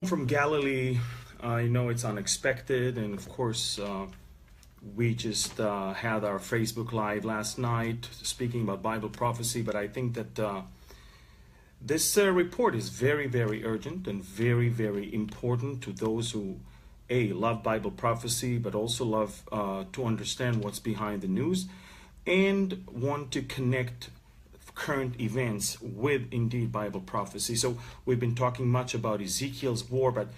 From Galilee, I know it's unexpected, and of course, we just had our Facebook Live last night speaking about Bible prophecy. But I think that this report is very, very urgent and very, very important to those who, love Bible prophecy, but also love to understand what's behind the news and want to connect current events with indeed Bible prophecy. So we've been talking much about Ezekiel's war, but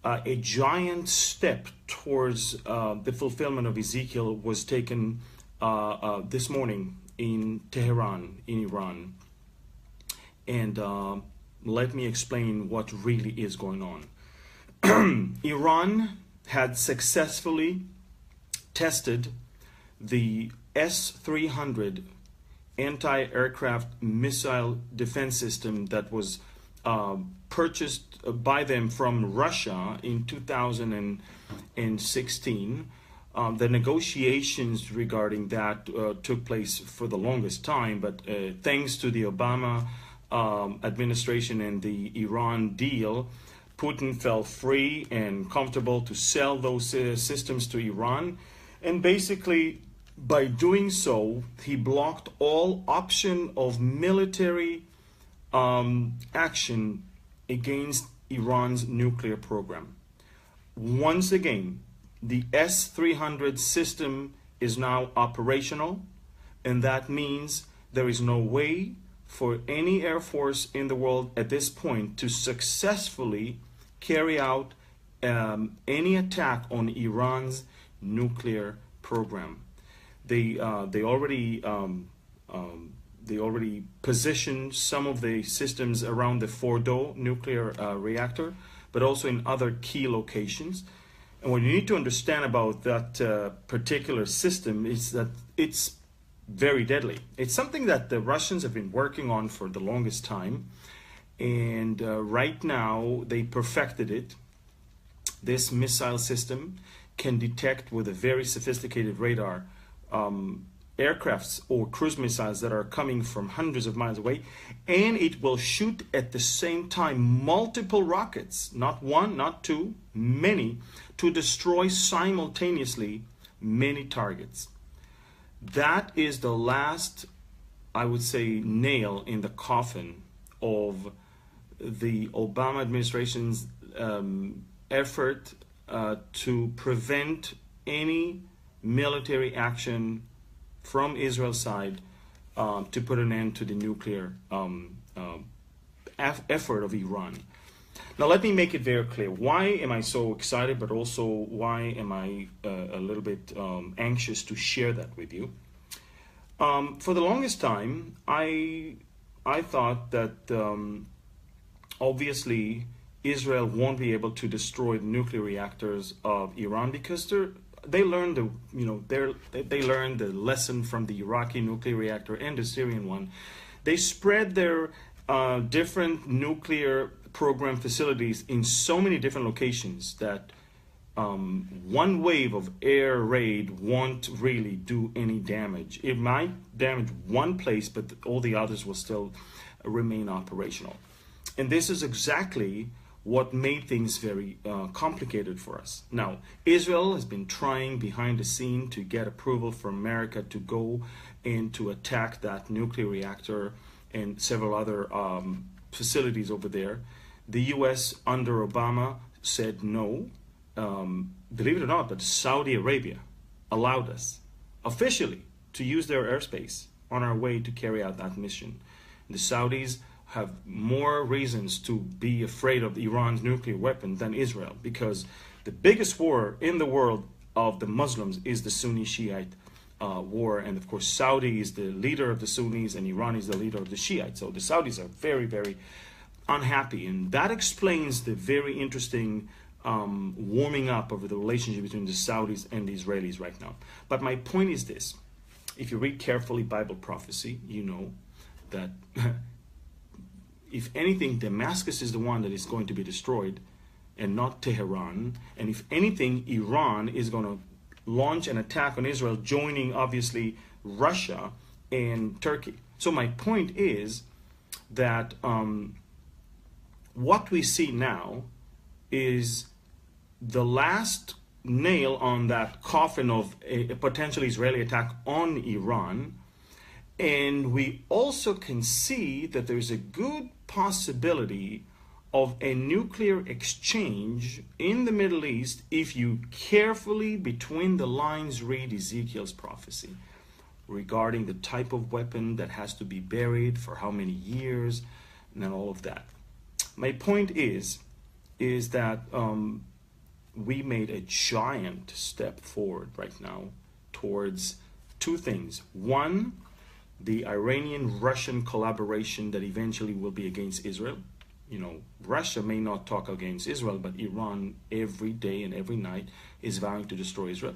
a giant step towards the fulfillment of Ezekiel was taken this morning in Tehran, in Iran. And let me explain what really is going on. Iran had successfully tested the S-300 anti-aircraft missile defense system that was purchased by them from Russia in 2016. The negotiations regarding that took place for the longest time, but thanks to the Obama administration and the Iran deal, Putin felt free and comfortable to sell those systems to Iran. And basically, by doing so, he blocked all option of military action against Iran's nuclear program. Once again, the S-300 system is now operational, and that means there is no way for any air force in the world at this point to successfully carry out any attack on Iran's nuclear program. They already positioned some of the systems around the Fordo nuclear reactor, but also in other key locations. And what you need to understand about that particular system is that it's very deadly. It's something that the Russians have been working on for the longest time, and right now they perfected it. This missile system can detect with a very sophisticated radar aircrafts or cruise missiles that are coming from hundreds of miles away, and it will shoot at the same time multiple rockets, not one, not two, many, to destroy simultaneously many targets. That is the last, I would say, nail in the coffin of the Obama administration's effort to prevent any military action from Israel's side to put an end to the nuclear effort of Iran. Now, let me make it very clear. Why am I so excited, but also why am I a little bit anxious to share that with you? For the longest time, I thought that obviously Israel won't be able to destroy the nuclear reactors of Iran because they learned they learned the lesson from the Iraqi nuclear reactor and the Syrian one. They spread their different nuclear program facilities in so many different locations that one wave of air raid won't really do any damage. It might damage one place, but all the others will still remain operational. And this is exactly what made things very complicated for us. Now, Israel has been trying behind the scene to get approval from America to go and to attack that nuclear reactor and several other facilities over there. The U.S. under Obama said no. Believe it or not, but Saudi Arabia allowed us officially to use their airspace on our way to carry out that mission. The Saudis have more reasons to be afraid of Iran's nuclear weapon than Israel, because the biggest war in the world of the Muslims is the Sunni-Shiite war, and of course Saudi is the leader of the Sunnis and Iran is the leader of the Shiites. So the Saudis are very, very unhappy, and that explains the very interesting warming up of the relationship between the Saudis and the Israelis right now. But my point is this: if you read carefully Bible prophecy, you know that if anything, Damascus is the one that is going to be destroyed and not Tehran. And if anything, Iran is going to launch an attack on Israel, joining obviously Russia and Turkey. So my point is that what we see now is the last nail on that coffin of a potential Israeli attack on Iran. And we also can see that there's a good possibility of a nuclear exchange in the Middle East if you carefully, between the lines, read Ezekiel's prophecy regarding the type of weapon that has to be buried for how many years and all of that. My point is that we made a giant step forward right now towards two things. One, the Iranian-Russian collaboration that eventually will be against Israel. You know, Russia may not talk against Israel, but Iran every day and every night is vowing to destroy Israel.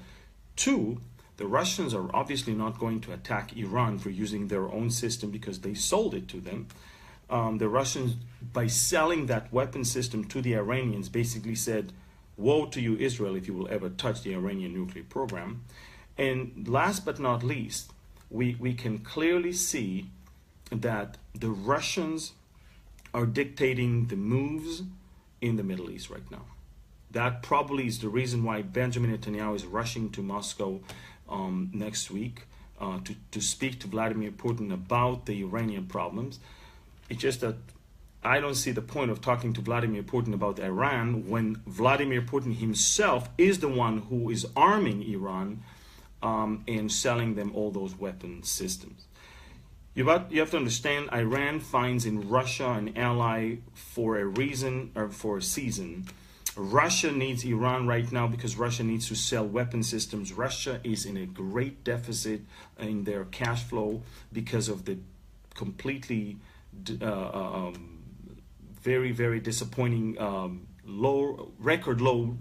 Two, the Russians are obviously not going to attack Iran for using their own system because they sold it to them. The Russians, by selling that weapon system to the Iranians, basically said, woe to you, Israel, if you will ever touch the Iranian nuclear program. And last but not least, we can clearly see that the Russians are dictating the moves in the Middle East right now. That probably is the reason why Benjamin Netanyahu is rushing to Moscow next week to speak to Vladimir Putin about the Iranian problems. It's just that I don't see the point of talking to Vladimir Putin about Iran when Vladimir Putin himself is the one who is arming Iran and selling them all those weapon systems. You have to understand, Iran finds in Russia an ally for a reason or for a season. Russia needs Iran right now because Russia needs to sell weapon systems. Russia is in a great deficit in their cash flow because of the completely very, very disappointing record low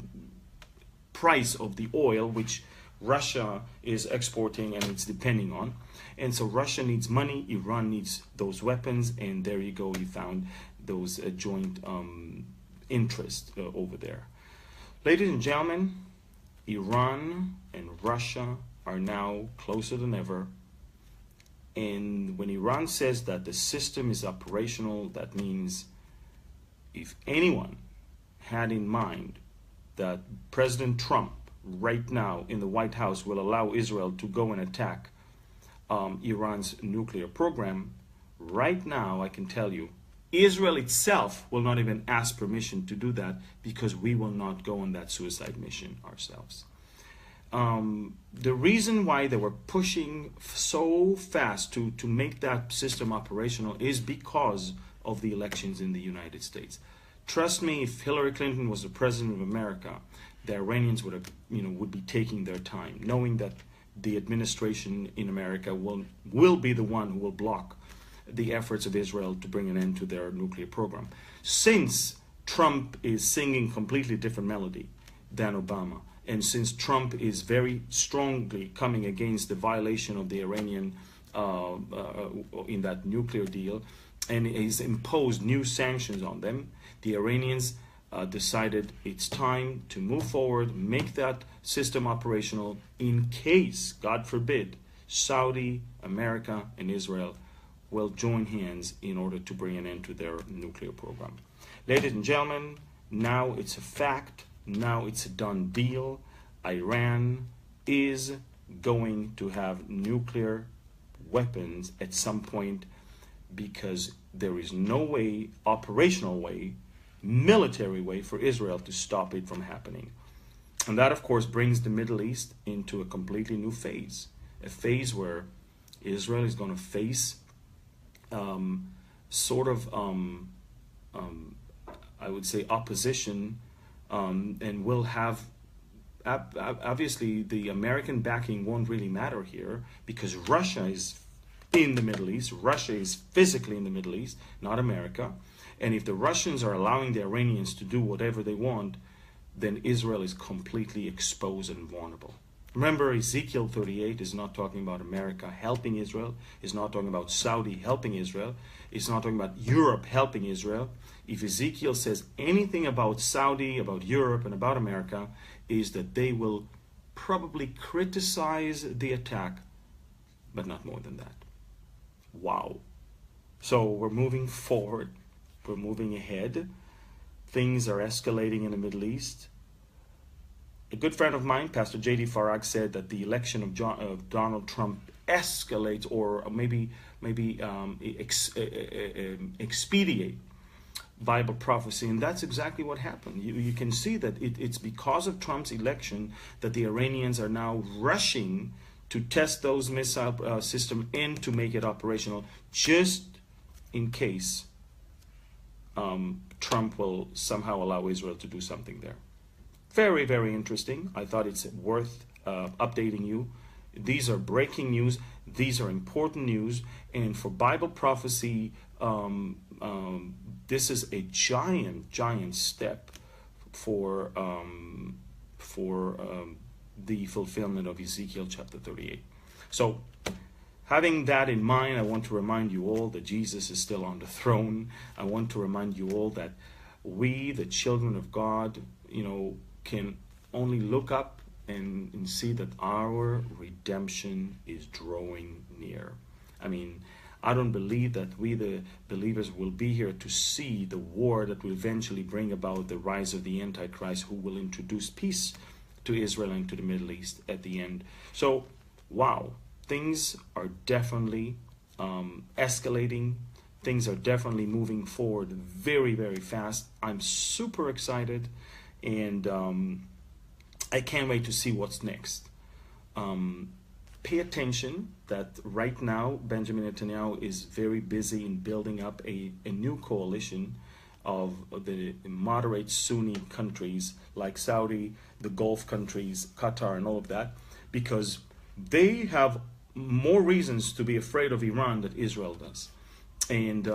price of the oil, which Russia is exporting and it's depending on. And so Russia needs money, Iran needs those weapons, and there you go, you found those joint interests over there. Ladies and gentlemen, Iran and Russia are now closer than ever. And when Iran says that the system is operational, that means if anyone had in mind that President Trump right now in the White House will allow Israel to go and attack Iran's nuclear program, right now I can tell you, Israel itself will not even ask permission to do that because we will not go on that suicide mission ourselves. The reason why they were pushing so fast to make that system operational is because of the elections in the United States. Trust me, if Hillary Clinton was the president of America, the Iranians would be taking their time, knowing that the administration in America will be the one who will block the efforts of Israel to bring an end to their nuclear program. Since Trump is singing completely different melody than Obama, and since Trump is very strongly coming against the violation of the Iranian in that nuclear deal, and has imposed new sanctions on them, the Iranians decided it's time to move forward, make that system operational in case, God forbid, Saudi, America, and Israel will join hands in order to bring an end to their nuclear program. Ladies and gentlemen, now it's a fact, now it's a done deal. Iran is going to have nuclear weapons at some point because there is no way, operational way, military way for Israel to stop it from happening. And that, of course, brings the Middle East into a completely new phase, a phase where Israel is going to face I would say, opposition, and will have, obviously, the American backing won't really matter here because Russia is in the Middle East. Russia is physically in the Middle East, not America. And if the Russians are allowing the Iranians to do whatever they want, then Israel is completely exposed and vulnerable. Remember, Ezekiel 38 is not talking about America helping Israel. It's not talking about Saudi helping Israel. It's not talking about Europe helping Israel. If Ezekiel says anything about Saudi, about Europe, and about America, is that they will probably criticize the attack, but not more than that. Wow. So we're moving forward. We're moving ahead. things are escalating in the Middle East. A good friend of mine, Pastor J.D. Farag, said that the election of Donald Trump escalates, or maybe expedite Bible prophecy, and that's exactly what happened. You can see that it's because of Trump's election that the Iranians are now rushing to test those missile system and to make it operational, just in case Trump will somehow allow Israel to do something there. Very, very interesting. I thought it's worth updating you. These are breaking news. These are important news. And for Bible prophecy, this is a giant step for the fulfillment of Ezekiel chapter 38. So, having that in mind, I want to remind you all that Jesus is still on the throne. I want to remind you all that we, the children of God, can only look up and see that our redemption is drawing near. I mean, I don't believe that we, the believers, will be here to see the war that will eventually bring about the rise of the Antichrist, who will introduce peace to Israel and to the Middle East at the end. So, wow, things are definitely escalating. Things are definitely moving forward very, very fast. I'm super excited, and I can't wait to see what's next. Pay attention that right now Benjamin Netanyahu is very busy in building up a new coalition of the moderate Sunni countries like Saudi, the Gulf countries, Qatar, and all of that, because they have more reasons to be afraid of Iran than Israel does. And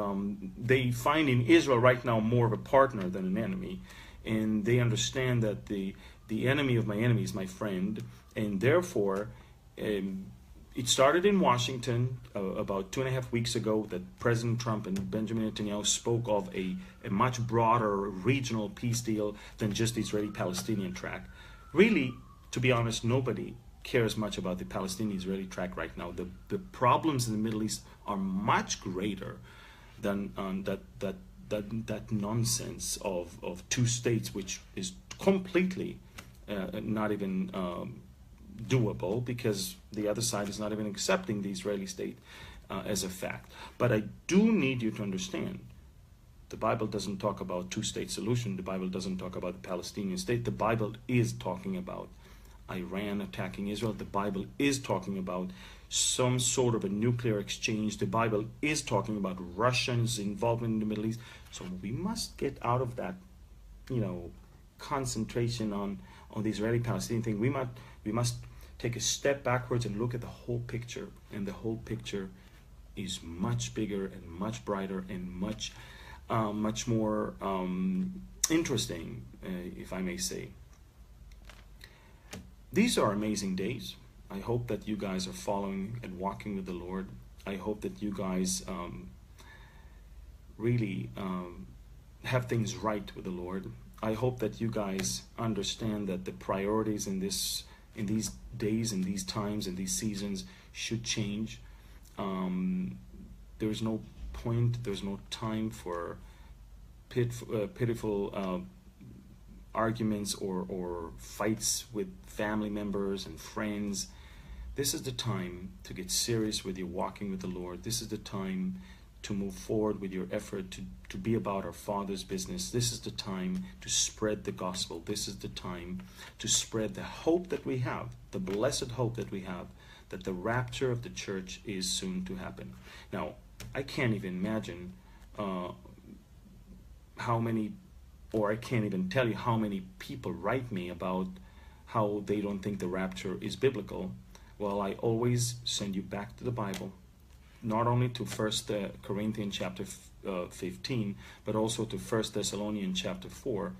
they find in Israel right now more of a partner than an enemy. And they understand that the enemy of my enemy is my friend. And therefore, it started in Washington about 2.5 weeks ago, that President Trump and Benjamin Netanyahu spoke of a much broader regional peace deal than just the Israeli-Palestinian track. Really, to be honest, nobody cares much about the Palestinian-Israeli track right now. The problems in the Middle East are much greater than that nonsense of two states, which is completely not even doable, because the other side is not even accepting the Israeli state as a fact. But I do need you to understand, the Bible doesn't talk about two-state solution. The Bible doesn't talk about the Palestinian state. The Bible is talking about Iran attacking Israel. The Bible is talking about some sort of a nuclear exchange. The Bible is talking about Russians' involvement in the Middle East. So we must get out of that, concentration on the Israeli-Palestinian thing. We must take a step backwards and look at the whole picture. And the whole picture is much bigger and much brighter and much more interesting, if I may say. These are amazing days. I hope that you guys are following and walking with the Lord. I hope that you guys really have things right with the Lord. I hope that you guys understand that the priorities in these days, in these times, in these seasons should change. There's no point, there's no time for pitiful arguments or fights with family members and friends. This is the time to get serious with your walking with the Lord. This is the time to move forward with your effort to be about our Father's business. This is the time to spread the gospel. This is the time to spread the hope that we have, the blessed hope that we have, that the rapture of the church is soon to happen. Now, I can't even imagine how many, or I can't even tell you how many people write me about how they don't think the rapture is biblical. Well, I always send you back to the Bible, not only to 1 Corinthians chapter 15, but also to 1 Thessalonians chapter 4.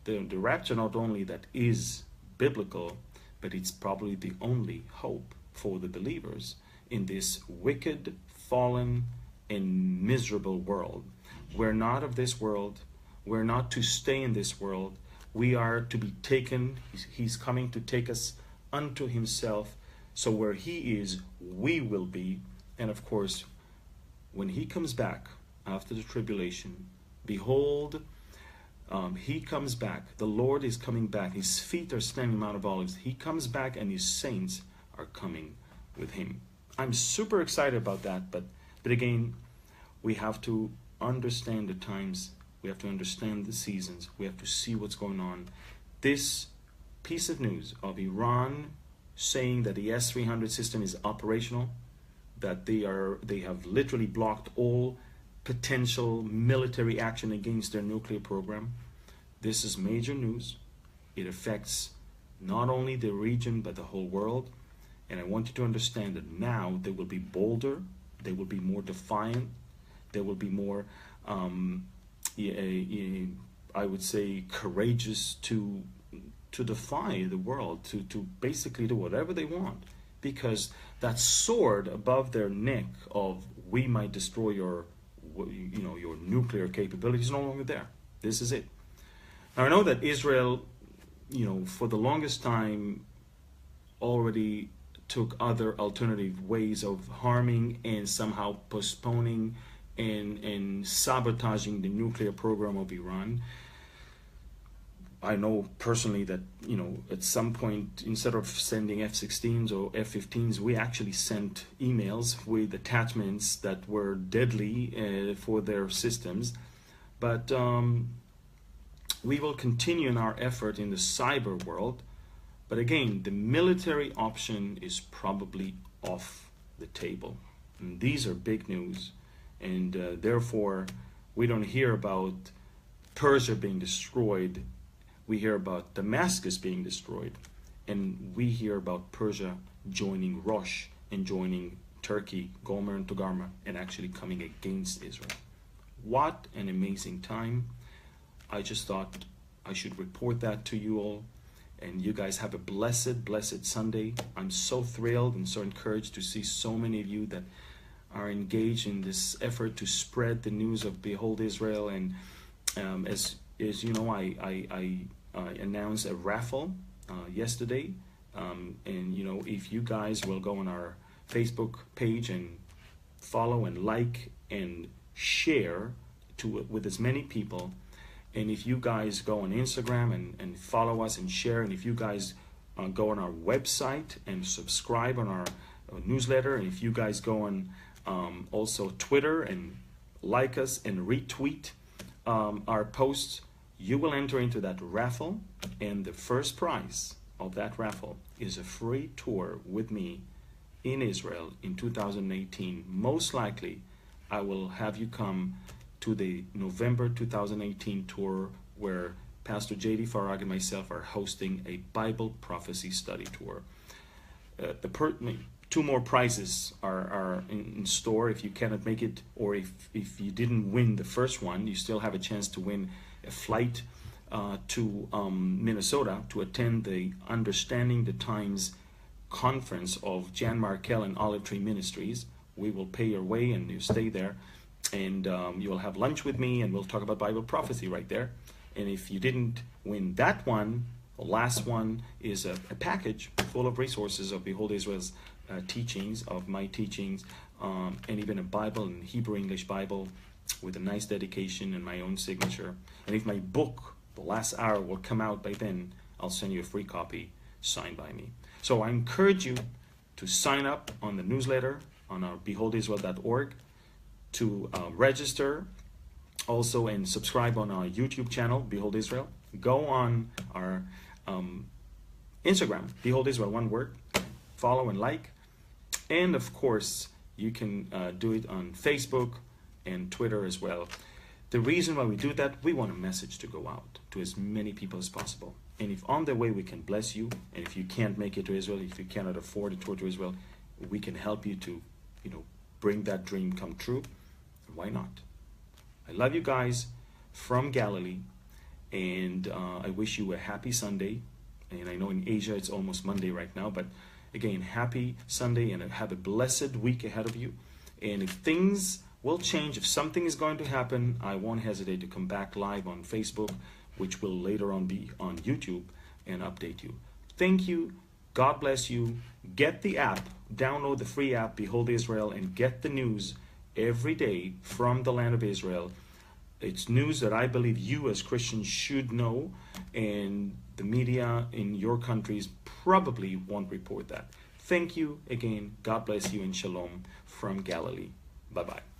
The rapture not only that is biblical, but it's probably the only hope for the believers in this wicked, fallen, and miserable world. We're not of this world. We're not to stay in this world. We are to be taken. He's coming to take us unto himself. So where he is, we will be. And of course, when he comes back after the tribulation, behold, He comes back. The Lord is coming back. His feet are standing Mount of Olives. He comes back, and his saints are coming with him. I'm super excited about that, but again, we have to understand the times. We have to understand the seasons. We have to see what's going on. This piece of news of Iran saying that the S-300 system is operational, that they have literally blocked all potential military action against their nuclear program. This is major news. It affects not only the region but the whole world. And I want you to understand that now they will be bolder, they will be more defiant, they will be more, I would say, courageous to defy the world, to basically do whatever they want, because that sword above their neck of we might destroy your nuclear capabilities is no longer there. This is it. Now I know that Israel, for the longest time already took other alternative ways of harming and somehow postponing and sabotaging the nuclear program of Iran. I know personally that, at some point, instead of sending F-16s or F-15s, we actually sent emails with attachments that were deadly for their systems. But we will continue in our effort in the cyber world. But again, the military option is probably off the table. And these are big news. And therefore, we don't hear about Persia being destroyed. We hear about Damascus being destroyed. And we hear about Persia joining Rosh and joining Turkey, Gomer and Togarmah, and actually coming against Israel. What an amazing time. I just thought I should report that to you all. And you guys have a blessed, blessed Sunday. I'm so thrilled and so encouraged to see so many of you that are engaged in this effort to spread the news of Behold Israel. And as you know, I announced a raffle yesterday. And if you guys will go on our Facebook page and follow and like and share with as many people. And if you guys go on Instagram and follow us and share, and if you guys go on our website and subscribe on our newsletter, and if you guys go on also Twitter and like us and retweet our posts, you will enter into that raffle. And the first prize of that raffle is a free tour with me in Israel in 2018. Most likely, I will have you come to the November 2018 tour where Pastor J.D. Farag and myself are hosting a Bible prophecy study tour. Two more prizes are in store. If you cannot make it, or if you didn't win the first one, you still have a chance to win a flight to Minnesota to attend the Understanding the Times conference of Jan Markell and Olive Tree Ministries. We will pay your way and you stay there. And you will have lunch with me, and we'll talk about Bible prophecy right there. And if you didn't win that one, the last one is a package full of resources of Behold Israel's teachings, of my teachings, and even a Bible, an Hebrew English Bible with a nice dedication and my own signature. And if my book, The Last Hour, will come out by then, I'll send you a free copy signed by me. So I encourage you to sign up on the newsletter on our beholdisrael.org, to register also and subscribe on our YouTube channel, Behold Israel. Go on our Instagram, Behold Israel, one word. Follow and like. And of course, you can do it on Facebook and Twitter as well. The reason why we do that, we want a message to go out to as many people as possible. And if on the way we can bless you, and if you can't make it to Israel, if you cannot afford a tour to Israel, we can help you to, bring that dream come true. Why not? I love you guys from Galilee, and I wish you a happy Sunday. And I know in Asia it's almost Monday right now, but again, happy Sunday, and have a blessed week ahead of you. And if things will change, if something is going to happen, I won't hesitate to come back live on Facebook, which will later on be on YouTube, and update you. Thank you. God bless you. Get the app. Download the free app, Behold Israel, and get the news every day from the land of Israel. It's news that I believe you as Christians should know, and the media in your countries probably won't report that. Thank you again. God bless you and shalom from Galilee. Bye bye.